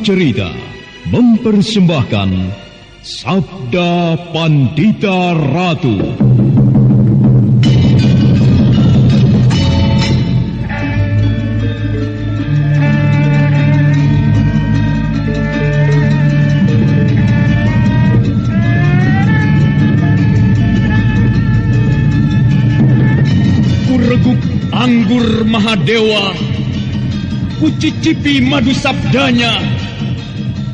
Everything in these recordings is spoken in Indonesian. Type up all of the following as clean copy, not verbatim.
Cerita mempersembahkan Sabda Pandita Ratu. Kureguk anggur Mahadewa, kucicipi madu sabdanya.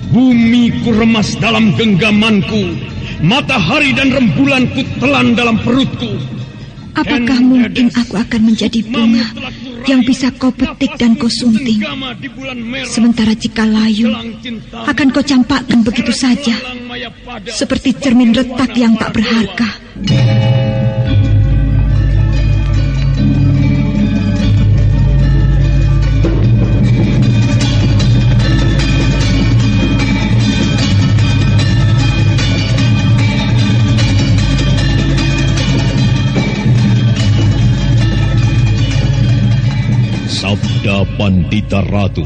Bumi kuremas dalam genggamanku, matahari dan rembulan kutelan dalam perutku. Apakah mungkin aku akan menjadi bunga yang bisa kau petik dan kau sunting? Sementara jika layu, akan kau campakkan begitu saja, seperti cermin retak yang tak berharga. Sabda Pandita Ratu,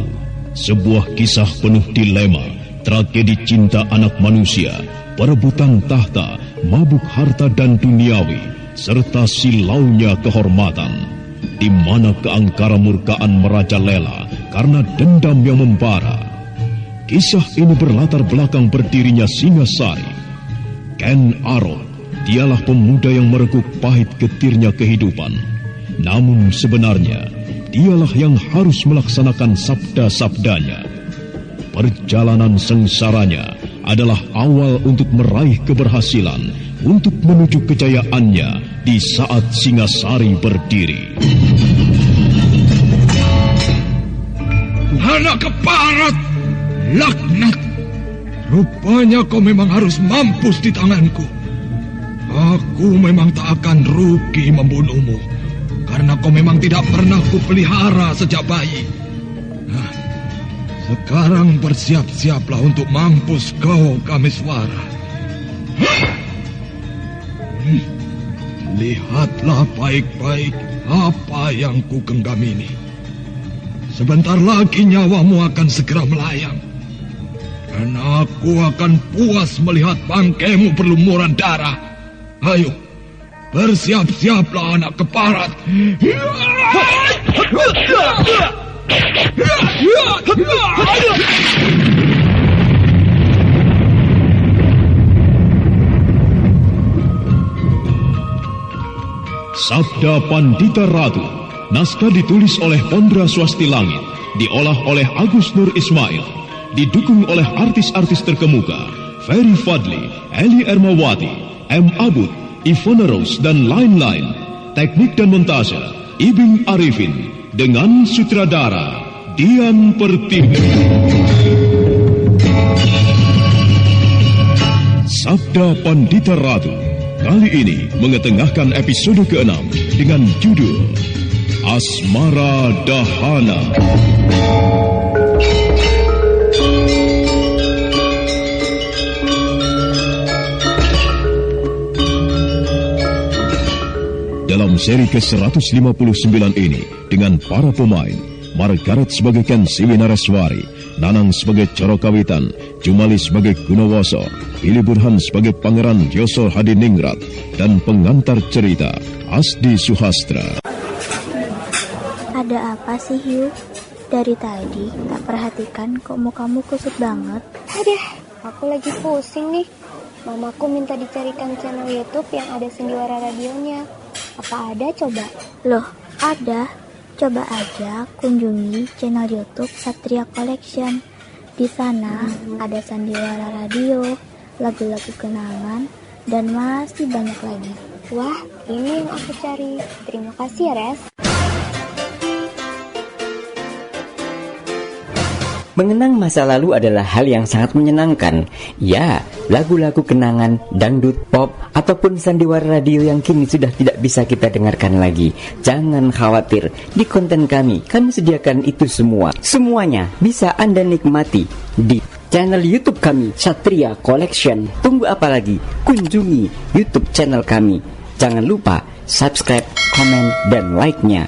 sebuah kisah penuh dilema, tragedi cinta anak manusia, perebutan tahta, mabuk harta dan duniawi, serta silaunya kehormatan, di mana keangkara murkaan merajalela karena dendam yang membara. Kisah ini berlatar belakang berdirinya Singasari. Ken Arok, dialah pemuda yang merekuk pahit getirnya kehidupan. Namun sebenarnya, dialah yang harus melaksanakan sabda-sabdanya. Perjalanan sengsaranya adalah awal untuk meraih keberhasilan, untuk menuju kejayaannya di saat Singasari berdiri. Anak keparat, laknat. Rupanya kau memang harus mampus di tanganku. Aku memang tak akan rugi membunuhmu, karena kau memang tidak pernah kupelihara sejak bayi. Nah, sekarang bersiap-siaplah untuk mampus kau, Kamiswara. Lihatlah baik-baik apa yang ku genggam ini. Sebentar lagi nyawamu akan segera melayang. Dan aku akan puas melihat bangkaimu berlumuran darah. Ayo, bersiap-siaplah anak keparat. Sabda Pandita Ratu, naskah ditulis oleh Pondra Swasti Langit, diolah oleh Agus Nur Ismail, didukung oleh artis-artis terkemuka Ferry Fadli, Eli Ermawati, M. Abud, Ivona Rose, dan lain-lain. Teknik dan montase Ibing Arifin, dengan sutradara Dian Pertiwi. Sabda Pandita Ratu kali ini mengetengahkan episode ke-6 dengan judul Asmara Dahana. Dalam seri ke-159 ini, dengan para pemain, Margaret sebagai Kensiwi Naraswari, Nanang sebagai Coro Kawitan, Jumali sebagai Gunawoso, Billy Burhan sebagai Pangeran Yoso Hadiningrat, dan pengantar cerita Asdi Suhastra. Ada apa sih, Hugh? Dari tadi tak perhatikan kok mukamu kusut banget. Aduh, aku lagi pusing nih. Mamaku minta dicarikan channel YouTube yang ada Sandiwara radionya. Apa ada coba? Loh, ada. Coba aja kunjungi channel YouTube Satria Collection. Di sana ada Sandiwara Radio, lagu-lagu kenangan, dan masih banyak lagi. Wah, ini yang aku cari. Terima kasih ya, Res. Mengenang masa lalu adalah hal yang sangat menyenangkan. Ya, lagu-lagu kenangan, dangdut, pop, ataupun sandiwara radio yang kini sudah tidak bisa kita dengarkan lagi. Jangan khawatir, di konten kami sediakan itu semua. Semuanya bisa Anda nikmati di channel YouTube kami, Satria Collection. Tunggu apa lagi? Kunjungi YouTube channel kami. Jangan lupa subscribe, komen, dan like-nya.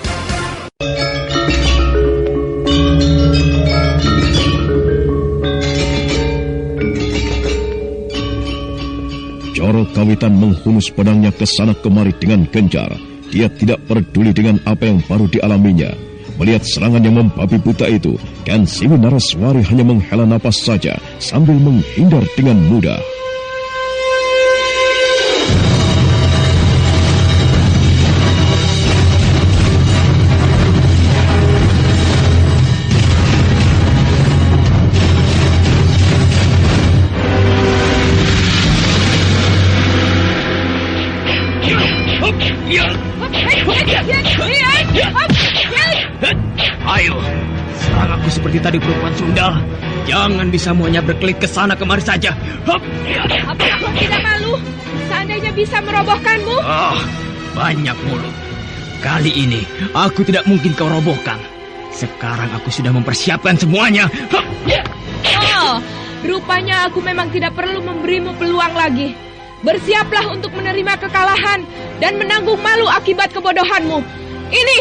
Joro Kawitan menghunus pedangnya ke sana kemari dengan gencar. Dia tidak peduli dengan apa yang baru dialaminya. Melihat serangan yang membabi buta itu, Ken Siwi Naraswari hanya menghela napas saja sambil menghindar dengan mudah. Ayo, serang aku seperti tadi perempuan sundal. Jangan disamuanya berkelit ke sana kemari saja. Apakah kau tidak malu? Seandainya bisa merobohkanmu. Banyak mulut. Kali ini aku tidak mungkin kau robohkan. Sekarang aku sudah mempersiapkan semuanya. Rupanya aku memang tidak perlu memberimu peluang lagi. Bersiaplah untuk menerima kekalahan dan menanggung malu akibat kebodohanmu. Ini,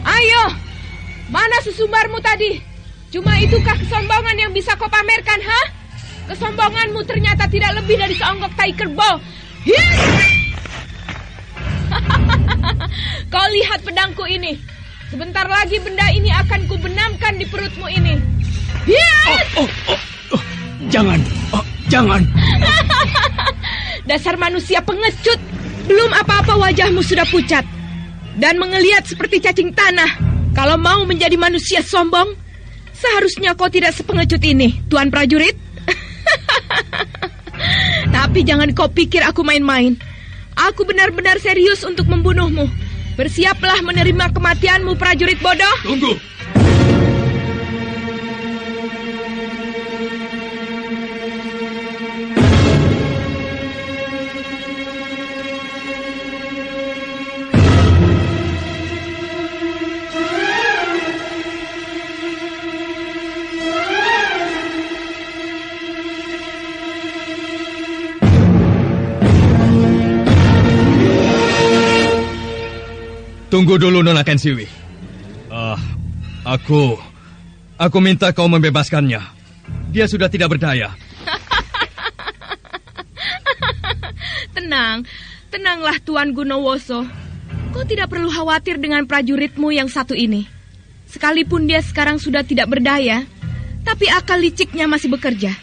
ayo, mana sesumbarmu tadi? Cuma itukah kesombongan yang bisa kau pamerkan, ha? Kesombonganmu ternyata tidak lebih dari seonggok tai kerbau. Kau lihat pedangku ini. Sebentar lagi benda ini akan kubenamkan di perutmu ini. Jangan. Dasar manusia pengecut. Belum apa-apa wajahmu sudah pucat dan mengeliat seperti cacing tanah. Kalau mau menjadi manusia sombong, seharusnya kau tidak sepengecut ini, Tuan Prajurit. Tapi jangan kau pikir aku main-main. Aku benar-benar serius untuk membunuhmu. Bersiaplah menerima kematianmu, prajurit bodoh. Tunggu. Tunggu dulu, Nona Ken Siwi. Aku minta kau membebaskannya. Dia sudah tidak berdaya. Tenanglah Tuan Gunawoso. Kau tidak perlu khawatir dengan prajuritmu yang satu ini. Sekalipun dia sekarang sudah tidak berdaya, tapi akal liciknya masih bekerja.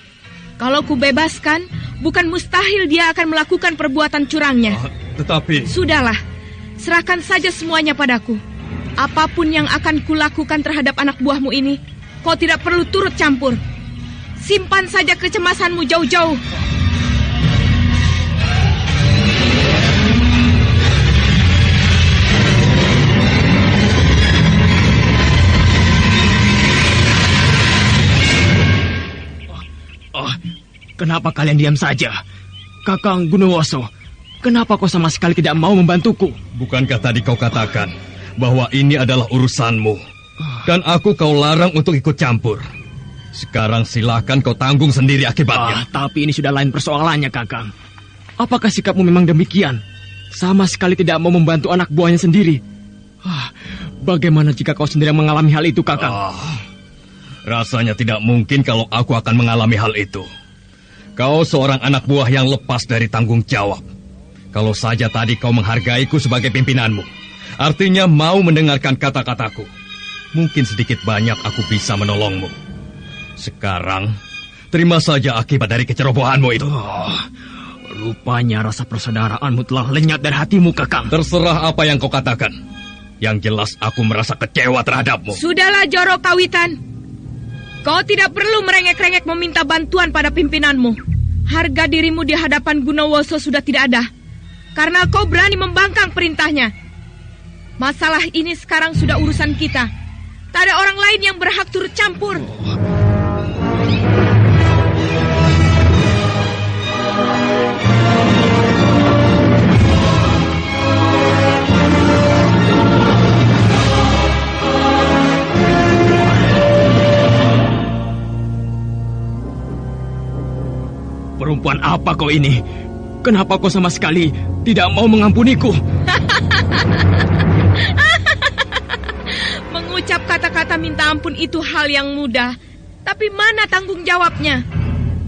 Kalau ku bebaskan, bukan mustahil dia akan melakukan perbuatan curangnya. Tetapi... Sudahlah. Serahkan saja semuanya padaku. Apapun yang akan kulakukan terhadap anak buahmu ini, kau tidak perlu turut campur. Simpan saja kecemasanmu jauh-jauh. Kenapa kalian diam saja? Kakang Gunawoso, kenapa kau sama sekali tidak mau membantuku? Bukankah tadi kau katakan bahwa ini adalah urusanmu dan aku kau larang untuk ikut campur? Sekarang silakan kau tanggung sendiri akibatnya. Tapi ini sudah lain persoalannya, Kakang. Apakah sikapmu memang demikian? Sama sekali tidak mau membantu anak buahnya sendiri. Bagaimana jika kau sendiri mengalami hal itu, Kakang? Rasanya tidak mungkin kalau aku akan mengalami hal itu. Kau seorang anak buah yang lepas dari tanggung jawab. Kalau saja tadi kau menghargaiku sebagai pimpinanmu, artinya mau mendengarkan kata-kataku, mungkin sedikit banyak aku bisa menolongmu. Sekarang, terima saja akibat dari kecerobohanmu itu. Rupanya rasa persaudaraanmu telah lenyap dari hatimu, Kakang. Terserah apa yang kau katakan. Yang jelas aku merasa kecewa terhadapmu. Sudahlah, Joro Kawitan. Kau tidak perlu merengek-rengek meminta bantuan pada pimpinanmu. Harga dirimu di hadapan Gunawoso sudah tidak ada. Karena kau berani membangkang perintahnya. Masalah ini sekarang sudah urusan kita. Tak ada orang lain yang berhak turut campur. Apa kau ini? Kenapa kau sama sekali tidak mau mengampuniku? Mengucap kata-kata minta ampun itu hal yang mudah. Tapi mana tanggung jawabnya?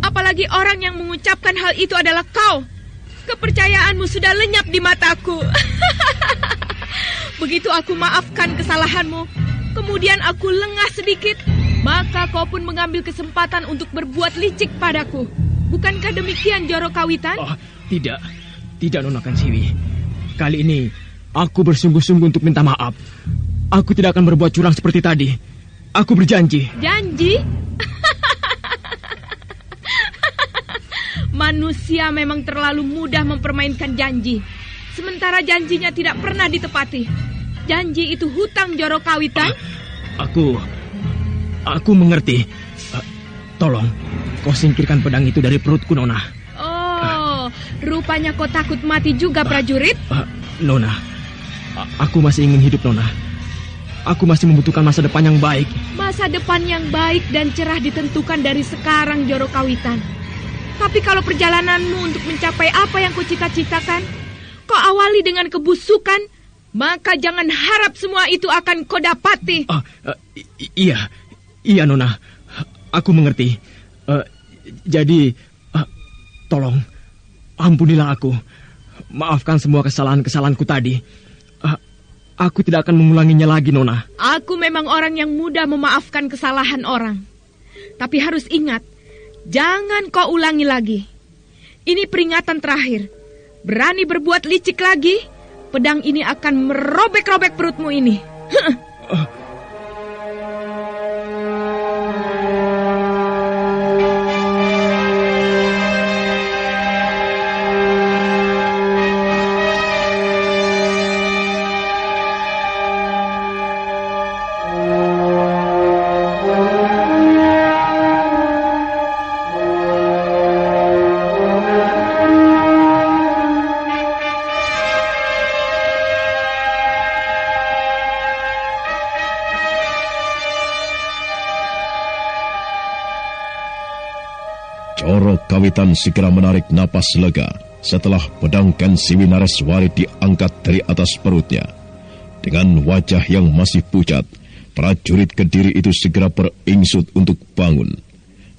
Apalagi orang yang mengucapkan hal itu adalah kau. Kepercayaanmu sudah lenyap di mataku. Begitu aku maafkan kesalahanmu, kemudian aku lengah sedikit, maka kau pun mengambil kesempatan untuk berbuat licik padaku. Bukankah demikian, Joro Kawitan? Oh, tidak. Tidak, Nona Kansiwi. Kali ini, aku bersungguh-sungguh untuk minta maaf. Aku tidak akan berbuat curang seperti tadi. Aku berjanji. Janji? Manusia memang terlalu mudah mempermainkan janji. Sementara janjinya tidak pernah ditepati. Janji itu hutang, Joro Kawitan. Aku mengerti. Tolong, kau singkirkan pedang itu dari perutku, Nona. Oh, rupanya kau takut mati juga, prajurit? Nona, aku masih ingin hidup, Nona. Aku masih membutuhkan masa depan yang baik. Masa depan yang baik dan cerah ditentukan dari sekarang, Joro Kawitan. Tapi kalau perjalananmu untuk mencapai apa yang kau cita-citakan, kau awali dengan kebusukan, maka jangan harap semua itu akan kau dapati. Iya, Nona. Aku mengerti. Jadi, tolong, ampunilah aku. Maafkan semua kesalahan-kesalahanku tadi. Aku tidak akan mengulanginya lagi, Nona. Aku memang orang yang mudah memaafkan kesalahan orang. Tapi harus ingat, jangan kau ulangi lagi. Ini peringatan terakhir. Berani berbuat licik lagi, pedang ini akan merobek-robek perutmu ini. Joro Kawitan segera menarik napas lega setelah pedang Kansiwi Nareswari diangkat dari atas perutnya. Dengan wajah yang masih pucat, prajurit Kediri itu segera beringsut untuk bangun.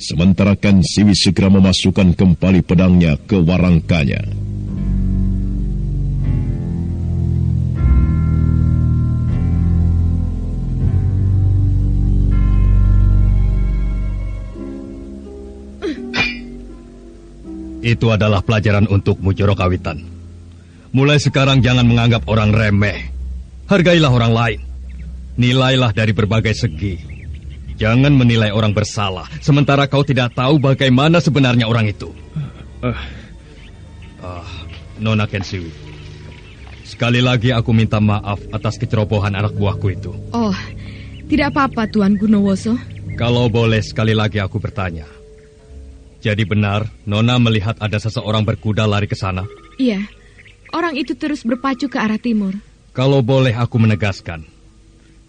Sementara Kansiwi segera memasukkan kembali pedangnya ke warangkanya. Itu adalah pelajaran untukmu, Joro Kawitan. Mulai sekarang jangan menganggap orang remeh. Hargailah orang lain. Nilailah dari berbagai segi. Jangan menilai orang bersalah, sementara kau tidak tahu bagaimana sebenarnya orang itu. Nona Kansiwi, sekali lagi aku minta maaf atas kecerobohan anak buahku itu. Oh, tidak apa-apa, Tuan Gunawoso. Kalau boleh sekali lagi aku bertanya. Jadi benar, Nona melihat ada seseorang berkuda lari ke sana? Iya, orang itu terus berpacu ke arah timur. Kalau boleh aku menegaskan,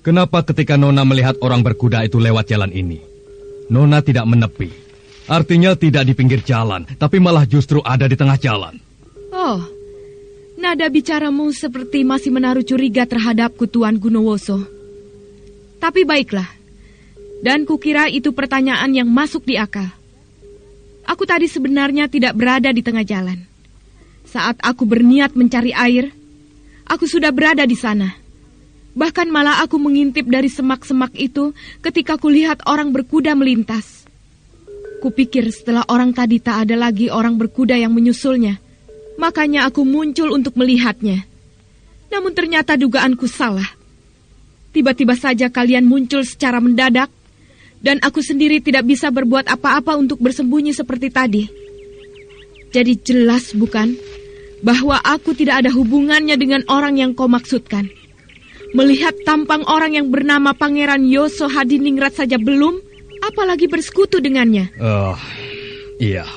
kenapa ketika Nona melihat orang berkuda itu lewat jalan ini, Nona tidak menepi? Artinya tidak di pinggir jalan, tapi malah justru ada di tengah jalan. Oh, nada bicaramu seperti masih menaruh curiga terhadapku, Tuan Gunawoso. Tapi baiklah, dan kukira itu pertanyaan yang masuk di akal. Aku tadi sebenarnya tidak berada di tengah jalan. Saat aku berniat mencari air, aku sudah berada di sana. Bahkan malah aku mengintip dari semak-semak itu ketika kulihat orang berkuda melintas. Kupikir setelah orang tadi tak ada lagi orang berkuda yang menyusulnya. Makanya aku muncul untuk melihatnya. Namun ternyata dugaanku salah. Tiba-tiba saja kalian muncul secara mendadak. Dan aku sendiri tidak bisa berbuat apa-apa untuk bersembunyi seperti tadi. Jadi jelas bukan, bahwa aku tidak ada hubungannya dengan orang yang kau maksudkan. Melihat tampang orang yang bernama Pangeran Yoso Hadiningrat saja belum, apalagi bersekutu dengannya. Iya,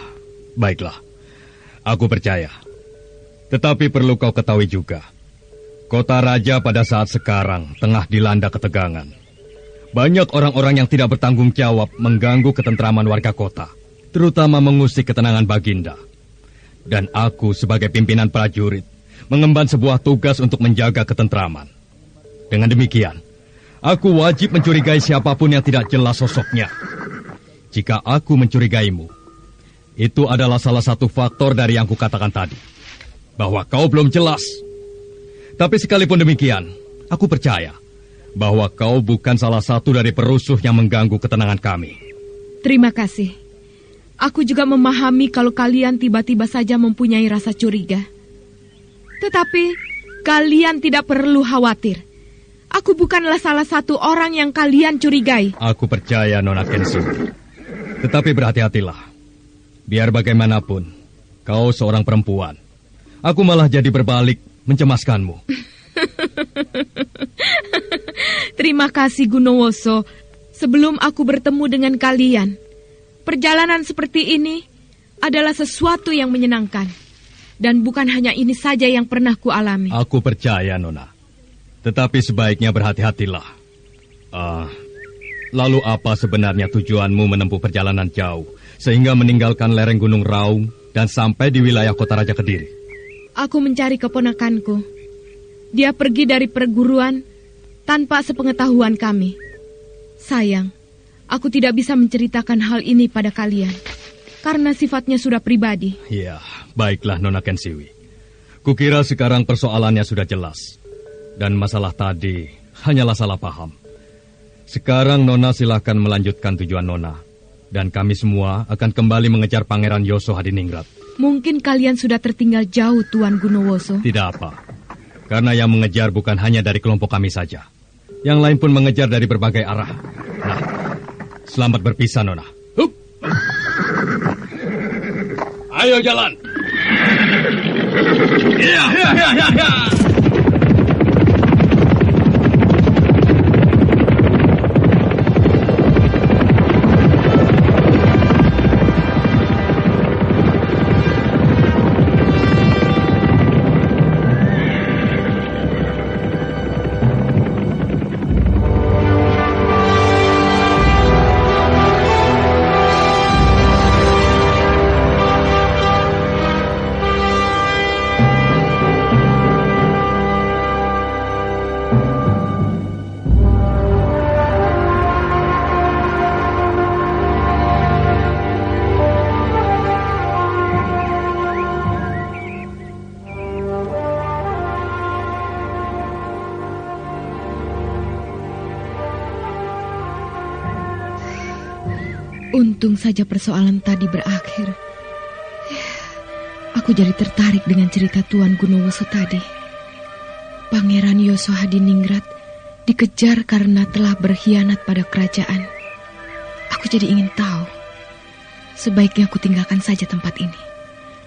baiklah. Aku percaya. Tetapi perlu kau ketahui juga, kota raja pada saat sekarang tengah dilanda ketegangan. Banyak orang-orang yang tidak bertanggung jawab mengganggu ketentraman warga kota, terutama mengusik ketenangan Baginda. Dan aku sebagai pimpinan prajurit mengemban sebuah tugas untuk menjaga ketentraman. Dengan demikian, aku wajib mencurigai siapapun yang tidak jelas sosoknya. Jika aku mencurigaimu, itu adalah salah satu faktor dari yang kukatakan tadi, bahwa kau belum jelas. Tapi sekalipun demikian, aku percaya bahwa kau bukan salah satu dari perusuh yang mengganggu ketenangan kami. Terima kasih. Aku juga memahami kalau kalian tiba-tiba saja mempunyai rasa curiga. Tetapi kalian tidak perlu khawatir. Aku bukanlah salah satu orang yang kalian curigai. Aku percaya, Nona Kensui. Tetapi berhati-hatilah. Biar bagaimanapun, kau seorang perempuan. Aku malah jadi berbalik mencemaskanmu. Terima kasih, Gunawoso. Sebelum aku bertemu dengan kalian, perjalanan seperti ini adalah sesuatu yang menyenangkan. Dan bukan hanya ini saja yang pernah kualami. Aku percaya, Nona. Tetapi sebaiknya berhati-hatilah. Lalu apa sebenarnya tujuanmu menempuh perjalanan jauh sehingga meninggalkan lereng Gunung Raung dan sampai di wilayah kota Raja Kediri? Aku mencari keponakanku. Dia pergi dari perguruan tanpa sepengetahuan kami. Sayang, aku tidak bisa menceritakan hal ini pada kalian karena sifatnya sudah pribadi. Ya, baiklah Nona Kensiwi. Kukira sekarang persoalannya sudah jelas. Dan masalah tadi hanyalah salah paham. Sekarang Nona silahkan melanjutkan tujuan Nona. Dan kami semua akan kembali mengejar Pangeran Yoso Hadiningrat. Mungkin kalian sudah tertinggal jauh, Tuan Gunawoso. Tidak apa. Karena yang mengejar bukan hanya dari kelompok kami saja. Yang lain pun mengejar dari berbagai arah. Nah, selamat berpisah, Nona. Hup. Ayo jalan. Ya. Untung saja persoalan tadi berakhir. Aku jadi tertarik dengan cerita Tuan Gunawoso tadi. Pangeran Yoso Hadiningrat dikejar karena telah berkhianat pada kerajaan. Aku jadi ingin tahu. Sebaiknya aku tinggalkan saja tempat ini.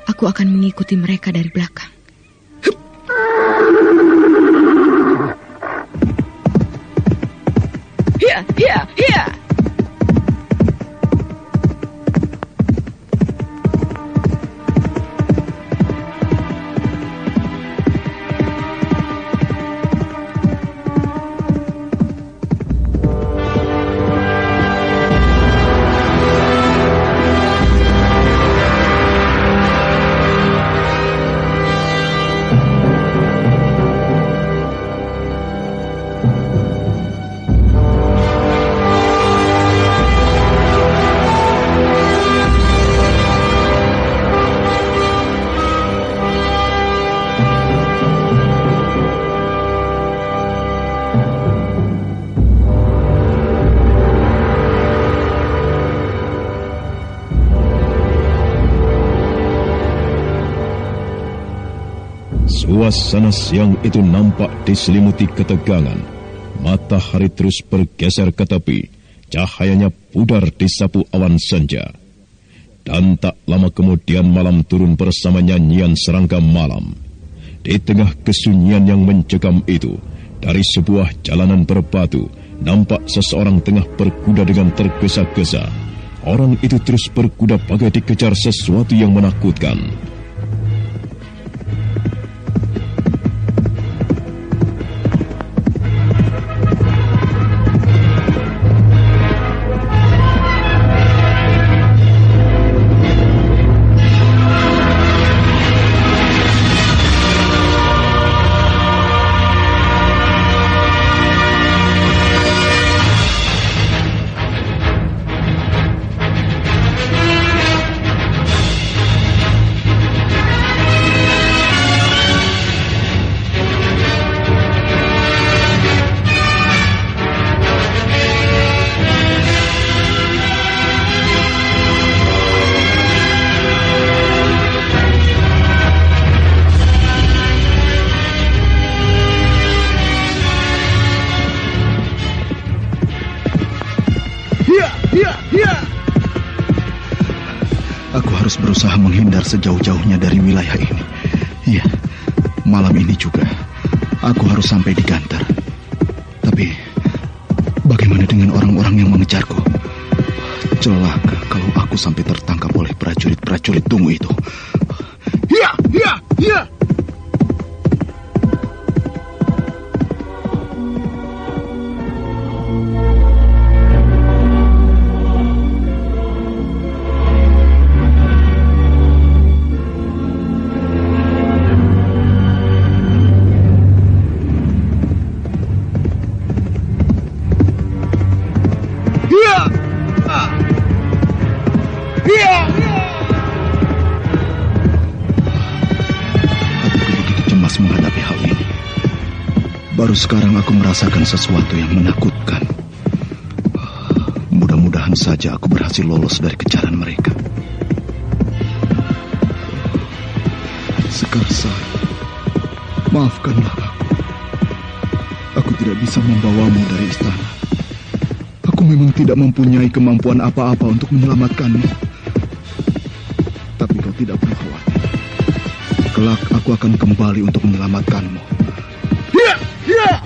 Aku akan mengikuti mereka dari belakang. Hiya! Suasana siang itu nampak diselimuti ketegangan. Matahari terus bergeser ke tepi. Cahayanya pudar disapu awan senja. Dan tak lama kemudian malam turun bersama nyanyian serangga malam. Di tengah kesunyian yang mencekam itu, dari sebuah jalanan berbatu, nampak seseorang tengah berkuda dengan tergesa-gesa. Orang itu terus berkuda bagai dikejar sesuatu yang menakutkan. menghindar sejauh-jauhnya dari wilayah ini. Iya, malam ini juga aku harus sampai di Ganter. Tapi bagaimana dengan orang-orang yang mengejarku? Celaka kalau aku sampai tertangkap oleh prajurit-prajurit Tungu itu. Hiya, hiya, hiya! Baru sekarang aku merasakan sesuatu yang menakutkan. Mudah-mudahan saja aku berhasil lolos dari kejaran mereka. Sekarsa, maafkanlah aku. Aku tidak bisa membawamu dari istana. Aku memang tidak mempunyai kemampuan apa-apa untuk menyelamatkanmu. Tapi kau tidak perlu khawatir. Kelak aku akan kembali untuk menyelamatkanmu. Ya!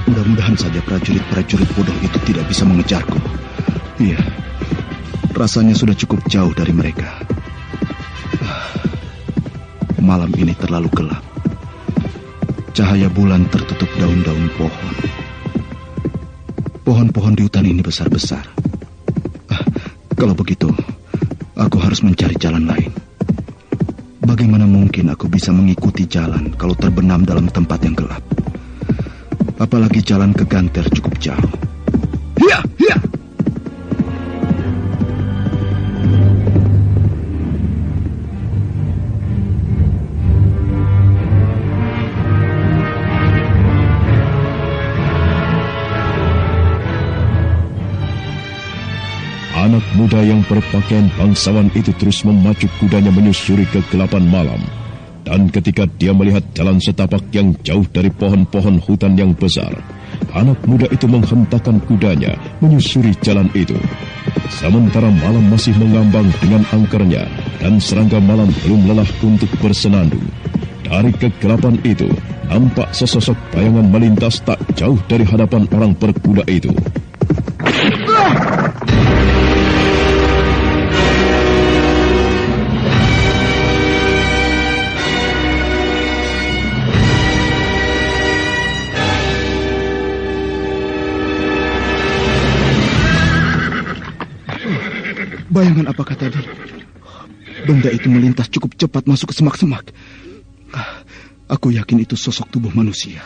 Mudah-mudahan saja prajurit-prajurit bodoh itu tidak bisa mengejarku. Iya, rasanya sudah cukup jauh dari mereka. Malam ini terlalu gelap. Cahaya bulan tertutup daun-daun pohon. Pohon-pohon di hutan ini besar-besar. Kalau begitu, aku harus mencari jalan lain. Bagaimana mungkin aku bisa mengikuti jalan kalau terbenam dalam tempat yang gelap? Apalagi jalan ke Ganter cukup jauh. Hiya! Hiya! Anak muda yang berpakaian bangsawan itu terus memacu kudanya menyusuri kegelapan malam. Dan ketika dia melihat jalan setapak yang jauh dari pohon-pohon hutan yang besar, anak muda itu menghentakkan kudanya menyusuri jalan itu. Sementara malam masih mengambang dengan angkernya dan serangga malam belum lelah untuk bersenandung. Dari kegelapan itu, nampak sesosok bayangan melintas tak jauh dari hadapan orang berkuda itu. Bayangan apakah tadi? Benda itu melintas cukup cepat masuk ke semak-semak. Aku yakin itu sosok tubuh manusia.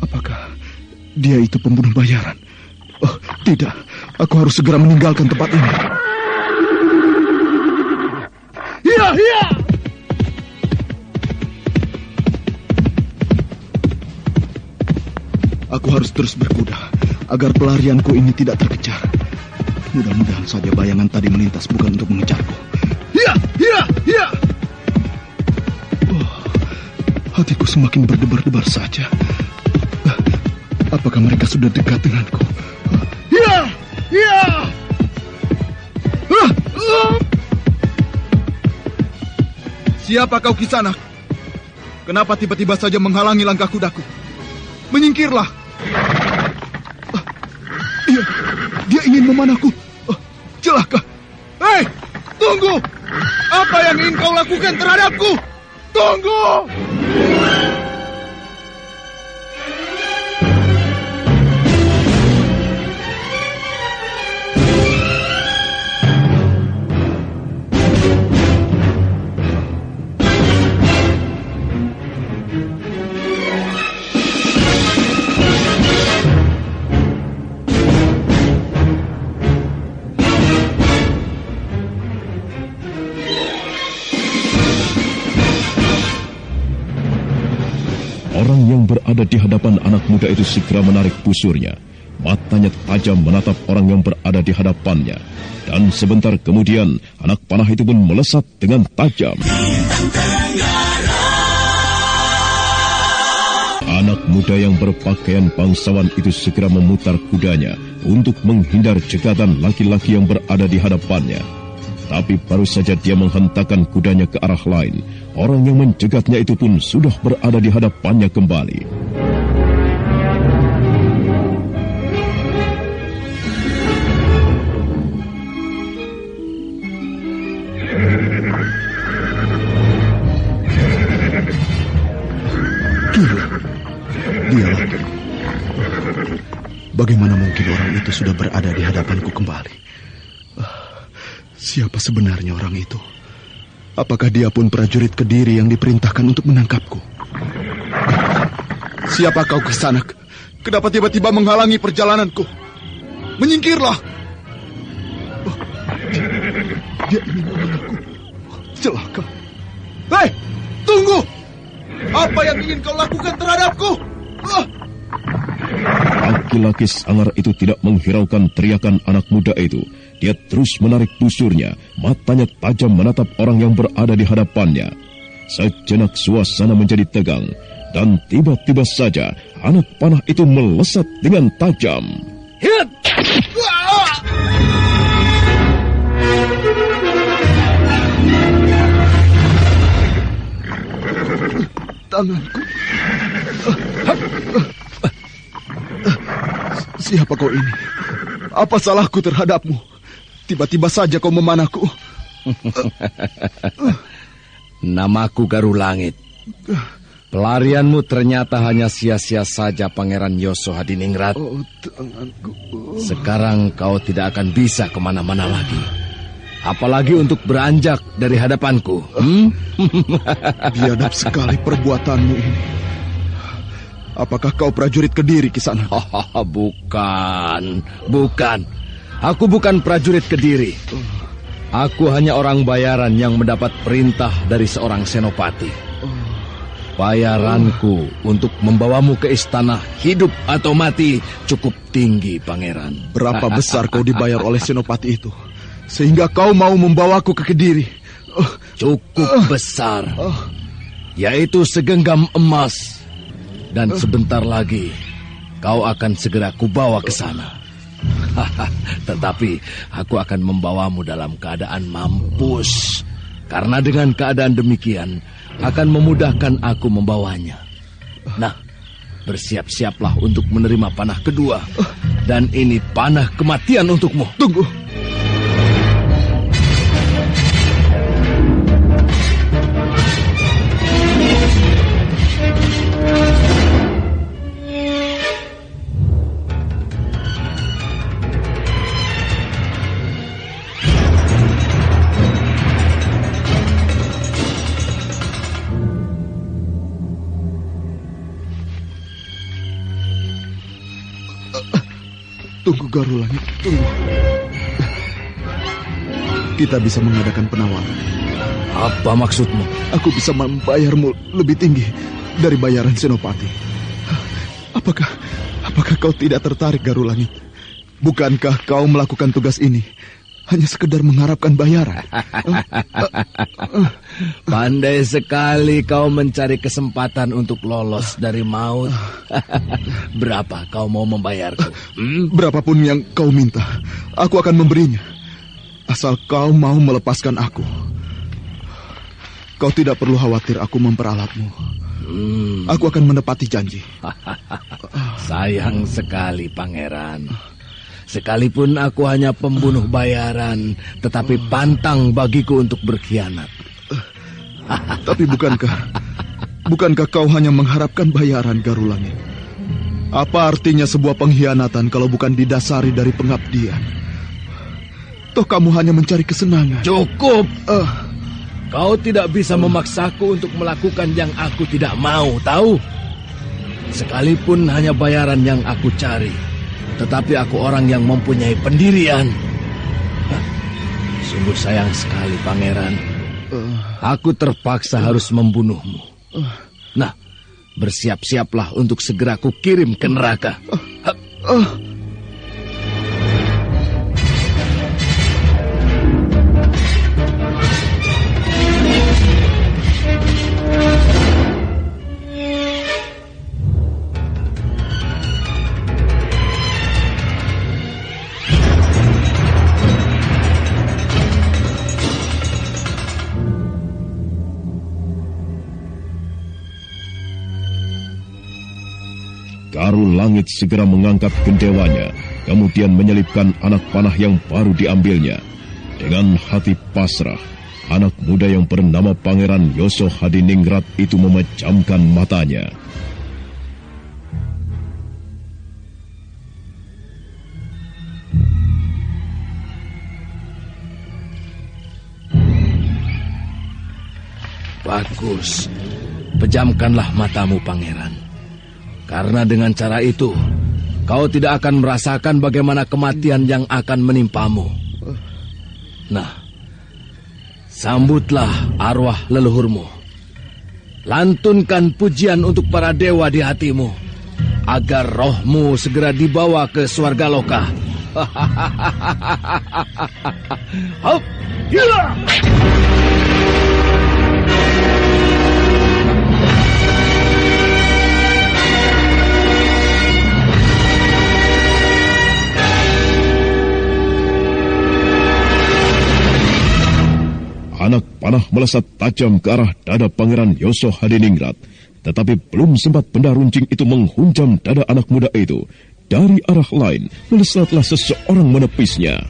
Apakah dia itu pembunuh bayaran? Oh, tidak. Aku harus segera meninggalkan tempat ini. Hiya, hiya! Aku harus terus berkuda agar pelarianku ini tidak terkejar. Mudah-mudahan saja bayangan tadi melintas bukan untuk mengejarku. Hiya, hiya, hiya! Oh, hatiku semakin berdebar-debar saja. Apakah mereka sudah dekat denganku? Hiya, hiya! Siapa kau Kisanak? Kenapa tiba-tiba saja menghalangi langkah kudaku? Menyingkirlah! Iya, dia ingin memanahku. Celaka. Hei, tunggu! Apa yang ingin kau lakukan terhadapku? Tunggu! Orang yang berada di hadapan anak muda itu segera menarik busurnya. matanya tajam menatap orang yang berada di hadapannya. Dan sebentar kemudian, anak panah itu pun melesat dengan tajam. Anak muda yang berpakaian bangsawan itu segera memutar kudanya untuk menghindar jegatan laki-laki yang berada di hadapannya. Tapi baru saja dia menghentakkan kudanya ke arah lain, orang yang menjegatnya itu pun sudah berada di hadapannya kembali. Gila, dialah. Bagaimana mungkin orang itu sudah berada di hadapanku kembali? Siapa sebenarnya orang itu? Apakah dia pun prajurit Kediri yang diperintahkan untuk menangkapku? Siapa kau Kisanak? Kenapa tiba-tiba menghalangi perjalananku? Menyingkirlah! Oh, dia ingin membunuhku. Celaka. Hei, tunggu! Apa yang ingin kau lakukan terhadapku? Laki-laki sangar itu tidak menghiraukan teriakan anak muda itu. Dia terus menarik busurnya, matanya tajam menatap orang yang berada di hadapannya. Sejenak suasana menjadi tegang, dan tiba-tiba saja anak panah itu melesat dengan tajam. Hit! Tanganku. Siapa kau ini? Apa salahku terhadapmu? Tiba-tiba saja kau memanahku. Namaku Garuh Langit. Pelarianmu ternyata hanya sia-sia saja, Pangeran Yoso Hadiningrat. Oh, tanganku. Sekarang kau tidak akan bisa kemana-mana lagi. Apalagi untuk beranjak dari hadapanku. Biadab sekali perbuatanmu ini. Apakah kau prajurit Kediri, Kisanak? Bukan. Aku bukan prajurit Kediri. Aku hanya orang bayaran yang mendapat perintah dari seorang senopati. Bayaranku untuk membawamu ke istana hidup atau mati cukup tinggi, Pangeran. Berapa besar kau dibayar oleh senopati itu sehingga kau mau membawaku ke Kediri? Cukup besar, yaitu segenggam emas. Dan sebentar lagi kau akan segera kubawa ke sana. Tetapi aku akan membawamu dalam keadaan mampus. Karena dengan keadaan demikian akan memudahkan aku membawanya. Nah, bersiap-siaplah untuk menerima panah kedua. Dan ini panah kematian untukmu. Tunggu. Tunggu, Garuh Langit, tunggu. Kita bisa mengadakan penawaran. Apa maksudmu? Aku bisa membayarmu lebih tinggi dari bayaran senopati. Apakah kau tidak tertarik, Garuh Langit? Bukankah kau melakukan tugas ini hanya sekedar mengharapkan bayaran? Pandai sekali kau mencari kesempatan untuk lolos dari maut. Berapa kau mau membayarku? Berapapun yang kau minta, aku akan memberinya. Asal kau mau melepaskan aku. Kau tidak perlu khawatir aku memperalatmu. Aku akan menepati janji. Sayang sekali, Pangeran. Sekalipun aku hanya pembunuh bayaran, tetapi pantang bagiku untuk berkhianat. Tapi bukankah kau hanya mengharapkan bayaran, Garuh Langit? Apa artinya sebuah pengkhianatan kalau bukan didasari dari pengabdian? Toh kamu hanya mencari kesenangan. Cukup. Kau tidak bisa memaksaku untuk melakukan yang aku tidak mau, tahu? Sekalipun hanya bayaran yang aku cari, tetapi aku orang yang mempunyai pendirian. Sungguh sayang sekali, Pangeran. Aku terpaksa harus membunuhmu. Nah, bersiap-siaplah untuk segera kukirim ke neraka. Karu Langit segera mengangkat gendewanya, kemudian menyelipkan anak panah yang baru diambilnya. Dengan hati pasrah, anak muda yang bernama Pangeran Yoso Hadiningrat itu memejamkan matanya. Bagus, pejamkanlah matamu, Pangeran. Karena dengan cara itu, kau tidak akan merasakan bagaimana kematian yang akan menimpamu. Nah, sambutlah arwah leluhurmu. Lantunkan pujian untuk para dewa di hatimu, agar rohmu segera dibawa ke Swargaloka. Hop! Ya! Anak panah melesat tajam ke arah dada Pangeran Yoso Hadiningrat, tetapi belum sempat benda runcing itu menghunjam dada anak muda itu. Dari arah lain, melesatlah seseorang menepisnya.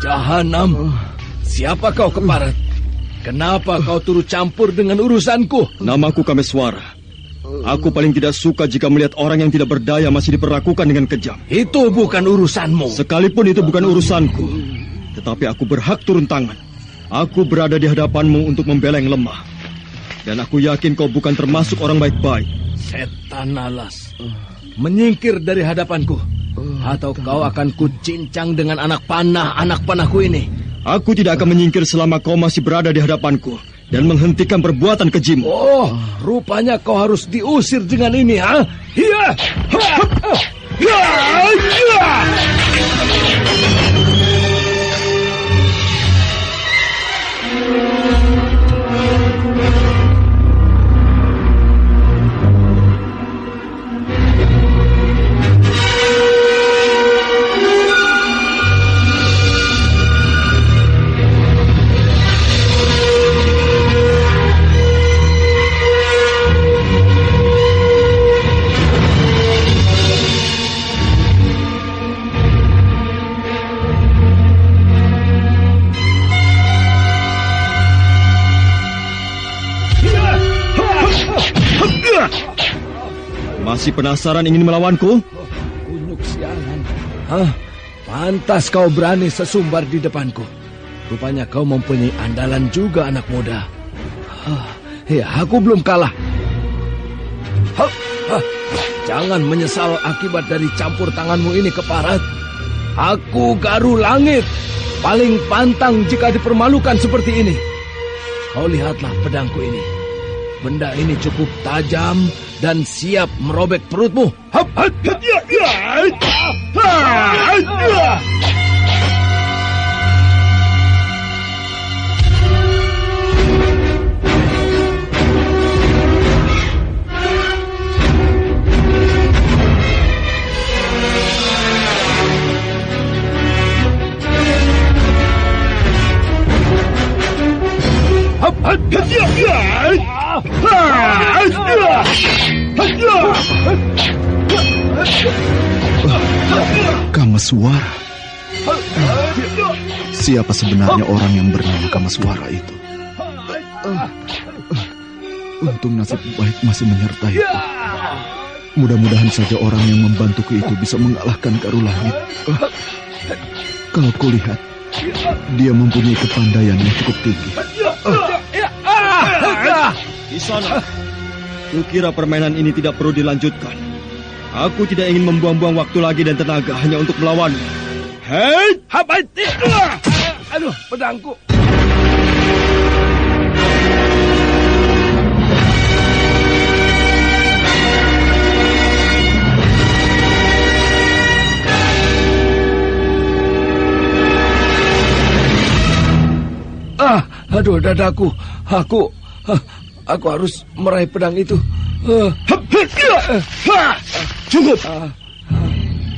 Jahanam, siapa kau, Keparat? Kenapa kau turut campur dengan urusanku? Namaku Kameswara. Aku paling tidak suka jika melihat orang yang tidak berdaya masih diperlakukan dengan kejam. Itu bukan urusanmu. Sekalipun itu bukan urusanku, tetapi aku berhak turun tangan. Aku berada di hadapanmu untuk membela yang lemah. Dan aku yakin kau bukan termasuk orang baik-baik. Setan alas, menyingkir dari hadapanku. Atau kau akan kucincang dengan anak panahku ini. Aku tidak akan menyingkir selama kau masih berada di hadapanku dan menghentikan perbuatan kejimu. Oh, rupanya kau harus diusir dengan ini, ha? Hiya! Masih penasaran ingin melawanku? Kunyuk sialan. Hah? Pantas kau berani sesumbar di depanku. Rupanya kau mempunyai andalan juga, anak muda. Ya, aku belum kalah. Jangan menyesal akibat dari campur tanganmu ini, Keparat. Aku Garu Langit, paling pantang jika dipermalukan seperti ini. Kau lihatlah pedangku ini. Benda ini cukup tajam dan siap merobek perutmu. Kameswara. Siapa sebenarnya orang yang bernama Kameswara itu? Untung nasib baik masih menyertaiku. Mudah-mudahan saja orang yang membantuku itu bisa mengalahkan Garu Langit. Kalau kulihat, dia mempunyai kepandaian yang cukup tinggi. Di sana, kukira permainan ini tidak perlu dilanjutkan. Aku tidak ingin membuang-buang waktu lagi dan tenaga hanya untuk melawanmu. Hei! Aduh, pedangku. Aduh, dadaku. Aku harus meraih pedang itu. Cukup.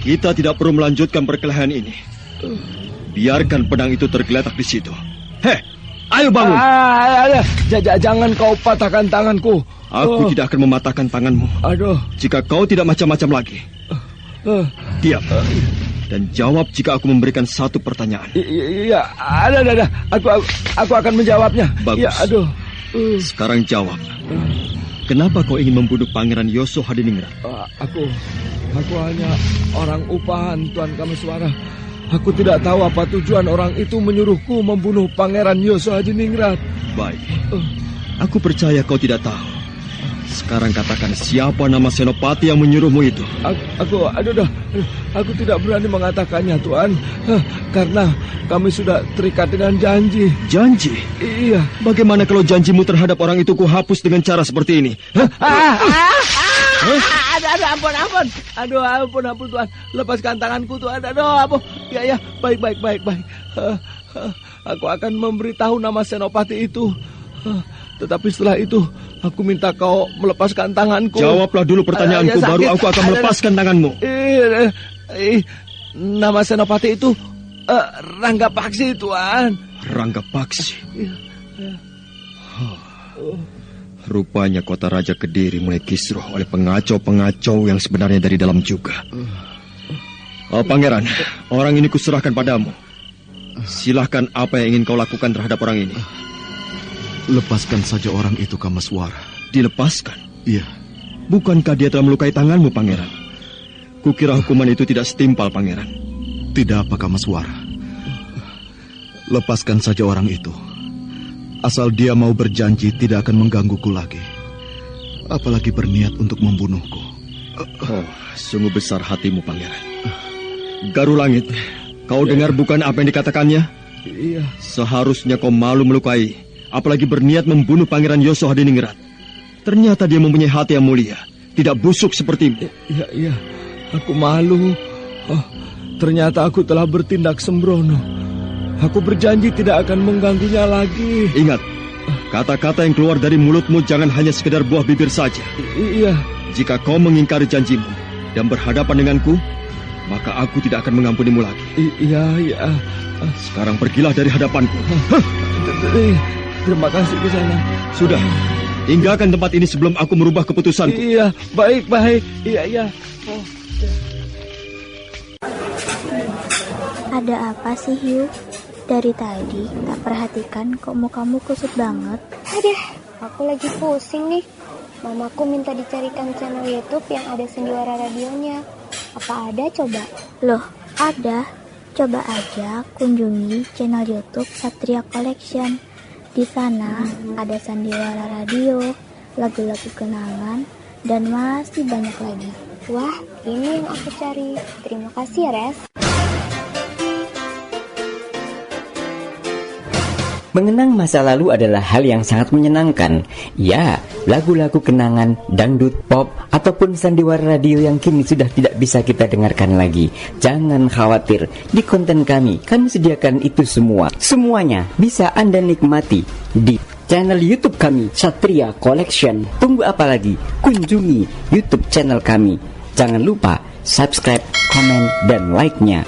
Kita tidak perlu melanjutkan perkelahian ini. Biarkan pedang itu tergeletak di situ. Ayo bangun. Jangan kau patahkan tanganku. Aku tidak akan mematahkan tanganmu. Aduh. Jika kau tidak macam-macam lagi. Diam. Dan jawab jika aku memberikan satu pertanyaan. Iya, ada. Aku akan menjawabnya. Bagus. Ya, aduh. Sekarang jawab. Kenapa kau ingin membunuh Pangeran Yoso Hadiningrat? Aku hanya orang upahan, Tuan Kameswara. Aku tidak tahu apa tujuan orang itu menyuruhku membunuh Pangeran Yoso Hadiningrat. Baik. Aku percaya kau tidak tahu. Sekarang katakan siapa nama senopati yang menyuruhmu itu? Aku tidak berani mengatakannya, Tuan. Karena kami sudah terikat dengan janji. Janji? Iya. Bagaimana kalau janjimu terhadap orang itu kuhapus dengan cara seperti ini? Ampun. Ampun, Tuan. Lepaskan tanganku, Tuan. Ampun. Ya, baik. Aku akan memberitahu nama senopati itu. Tetapi setelah itu, aku minta kau melepaskan tanganku. Jawablah dulu pertanyaanku, baru aku akan melepaskan tanganmu. Nama senopati itu Rangga Paksi, Tuan. Rangga Paksi? Rupanya kota Raja Kediri mulai kisruh oleh pengacau-pengacau yang sebenarnya dari dalam juga. Pangeran, orang ini kuserahkan padamu. Silahkan apa yang ingin kau lakukan terhadap orang ini. Lepaskan saja orang itu, Kameswara. Dilepaskan? Iya. Bukankah dia telah melukai tanganmu, Pangeran? Kukira hukuman itu tidak setimpal, Pangeran. Tidak apa, Kameswara. Lepaskan saja orang itu. Asal dia mau berjanji tidak akan menggangguku lagi. Apalagi berniat untuk membunuhku. Sungguh besar hatimu, Pangeran. Garuh Langit, kau dengar bukan apa yang dikatakannya? Iya. Seharusnya kau malu melukai, apalagi berniat membunuh Pangeran Yoso Hadiningrat. Ternyata dia mempunyai hati yang mulia, tidak busuk sepertimu. Iya. Aku malu. Ternyata aku telah bertindak sembrono. Aku berjanji tidak akan mengganggunya lagi. Ingat, kata-kata yang keluar dari mulutmu jangan hanya sekedar buah bibir saja. Iya. Jika kau mengingkari janjimu dan berhadapan denganku, maka aku tidak akan mengampunimu lagi. Iya. Sekarang pergilah dari hadapanku. Terima kasih, Kisana. Sudah, tinggalkan tempat ini sebelum aku merubah keputusanku. Iya, baik. Iya. Ada apa sih, Hugh? Dari tadi tak perhatikan kok mukamu kusut banget. Aduh, aku lagi pusing nih. Mamaku minta dicarikan channel YouTube yang ada sendiwara radionya. Apa ada coba? Loh, ada. Coba aja kunjungi channel YouTube Satria Collection. Di sana ada sandiwara radio, lagu-lagu kenangan, dan masih banyak lagi. Wah, ini yang aku cari. Terima kasih ya, Res. Mengenang masa lalu adalah hal yang sangat menyenangkan. Ya, lagu-lagu kenangan, dangdut, pop, ataupun sandiwara radio yang kini sudah tidak bisa kita dengarkan lagi. Jangan khawatir, di konten kami sediakan itu semua. Semuanya bisa Anda nikmati di channel YouTube kami, Satria Collection. Tunggu apa lagi? Kunjungi YouTube channel kami. Jangan lupa subscribe, komen, dan like-nya.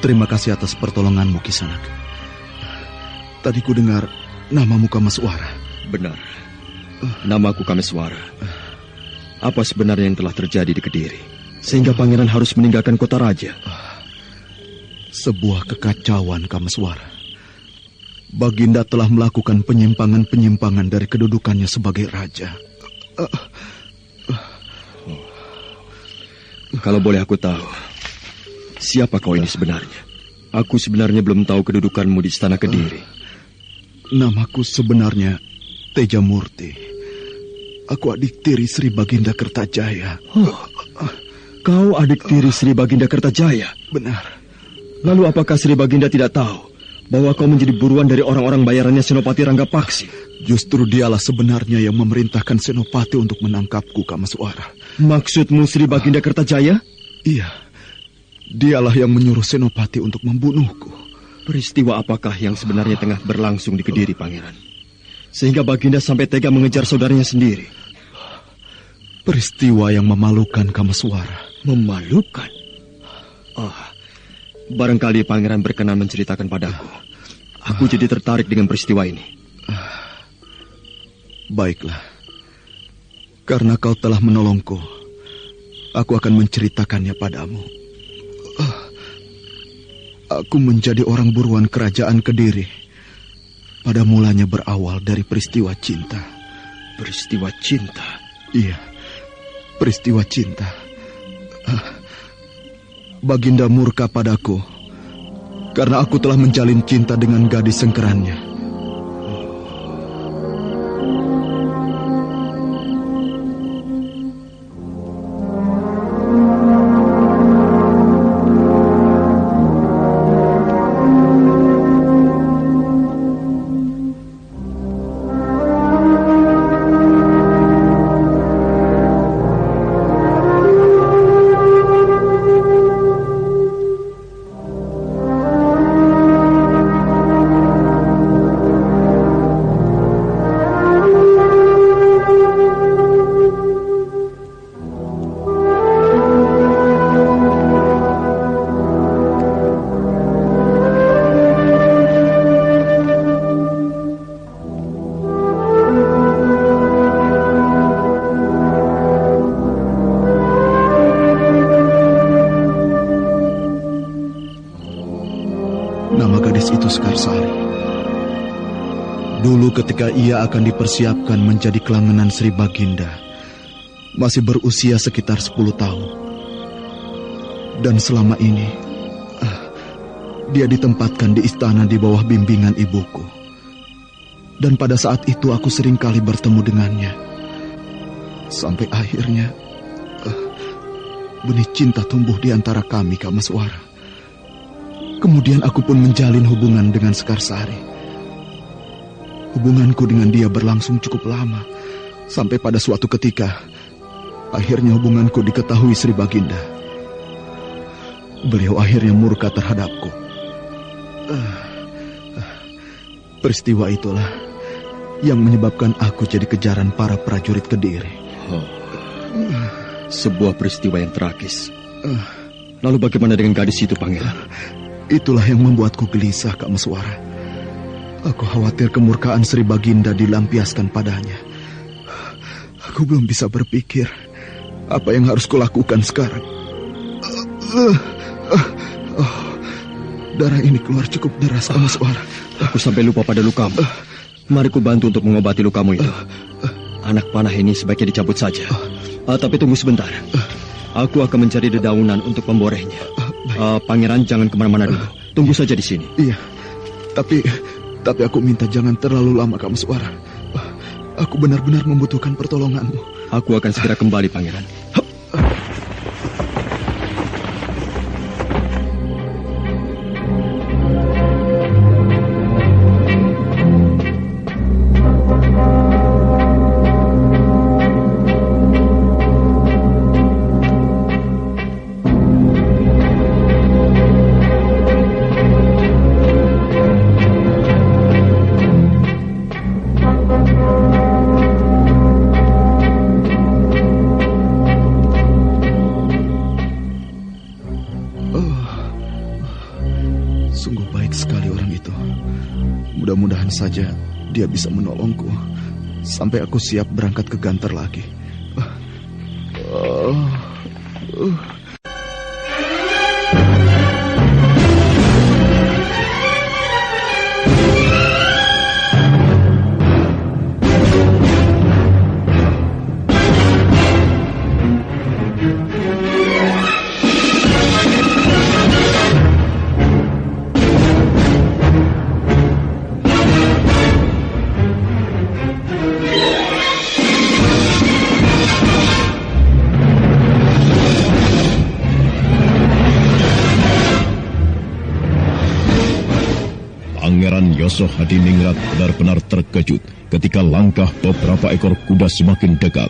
Terima kasih atas pertolonganmu, Kisanak. Tadi ku dengar namamu Kameswara. Benar. Namaku Kameswara. Apa sebenarnya yang telah terjadi di Kediri sehingga pangeran harus meninggalkan kota raja? Sebuah kekacauan, Kameswara. Baginda telah melakukan penyimpangan-penyimpangan dari kedudukannya sebagai raja. Kalau boleh aku tahu, siapa kau ini sebenarnya? Aku sebenarnya belum tahu kedudukanmu di Istana Kediri. Namaku sebenarnya Teja Murti. Aku adik tiri Sri Baginda Kertajaya. Kau adik tiri Sri Baginda Kertajaya? Benar. Lalu apakah Sri Baginda tidak tahu bahwa kau menjadi buruan dari orang-orang bayarannya Senopati Ranggapaksi? Justru dialah sebenarnya yang memerintahkan Senopati untuk menangkapku, Kameswara. Maksudmu Sri Baginda Kertajaya? Iya. Dialah yang menyuruh Senopati untuk membunuhku. Peristiwa apakah yang sebenarnya tengah berlangsung di Kediri, Pangeran? Sehingga Baginda sampai tega mengejar saudaranya sendiri. Peristiwa yang memalukan, Kameswara. Memalukan? Barangkali Pangeran berkenan menceritakan padaku. Aku jadi tertarik dengan peristiwa ini. Baiklah. Karena kau telah menolongku, aku akan menceritakannya padamu. Aku menjadi orang buruan kerajaan Kediri. Pada mulanya berawal dari peristiwa cinta. Peristiwa cinta? Iya, peristiwa cinta. Baginda murka padaku karena aku telah menjalin cinta dengan gadis sengkerannya. Nama gadis itu Sekarsari. Dulu ketika ia akan dipersiapkan menjadi kelangenan Sri Baginda, masih berusia sekitar 10 tahun. Dan selama ini, dia ditempatkan di istana di bawah bimbingan ibuku. Dan pada saat itu aku seringkali bertemu dengannya. Sampai akhirnya, benih cinta tumbuh di antara kami, Kameswara. Kemudian aku pun menjalin hubungan dengan Sekarsari. Hubunganku dengan dia berlangsung cukup lama. Sampai pada suatu ketika, akhirnya hubunganku diketahui Sri Baginda. Beliau akhirnya murka terhadapku. Peristiwa itulah yang menyebabkan aku jadi kejaran para prajurit Kediri. Sebuah peristiwa yang tragis. Lalu bagaimana dengan gadis itu, Pangeran? Itulah yang membuatku gelisah, Kameswara. Aku khawatir kemurkaan Sri Baginda dilampiaskan padanya. Aku belum bisa berpikir apa yang harus kulakukan sekarang. Darah ini keluar cukup deras, Kameswara. Aku sampai lupa pada lukamu. Mari ku bantu untuk mengobati lukamu itu. Anak panah ini sebaiknya dicabut saja. Tapi tunggu sebentar. Aku akan mencari dedaunan untuk memborehnya. Pangeran jangan kemana-mana dulu. Tunggu saja di sini. Iya. Tapi aku minta jangan terlalu lama, Kameswara. Aku benar-benar membutuhkan pertolonganmu. Aku akan segera kembali, Pangeran. Sungguh baik sekali orang itu. Mudah-mudahan saja dia bisa menolongku sampai aku siap berangkat ke Ganter lagi. Pangeran Yoso Hadiningrat benar-benar terkejut ketika langkah beberapa ekor kuda semakin dekat.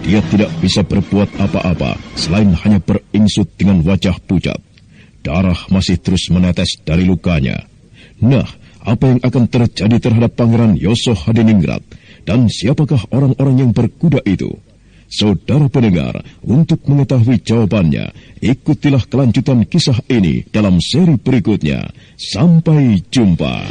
Dia tidak bisa berbuat apa-apa selain hanya beringsut dengan wajah pucat. Darah masih terus menetes dari lukanya. Nah, apa yang akan terjadi terhadap Pangeran Yoso Hadiningrat? Dan siapakah orang-orang yang berkuda itu? Saudara pendengar, untuk mengetahui jawabannya, ikutilah kelanjutan kisah ini dalam seri berikutnya. Sampai jumpa.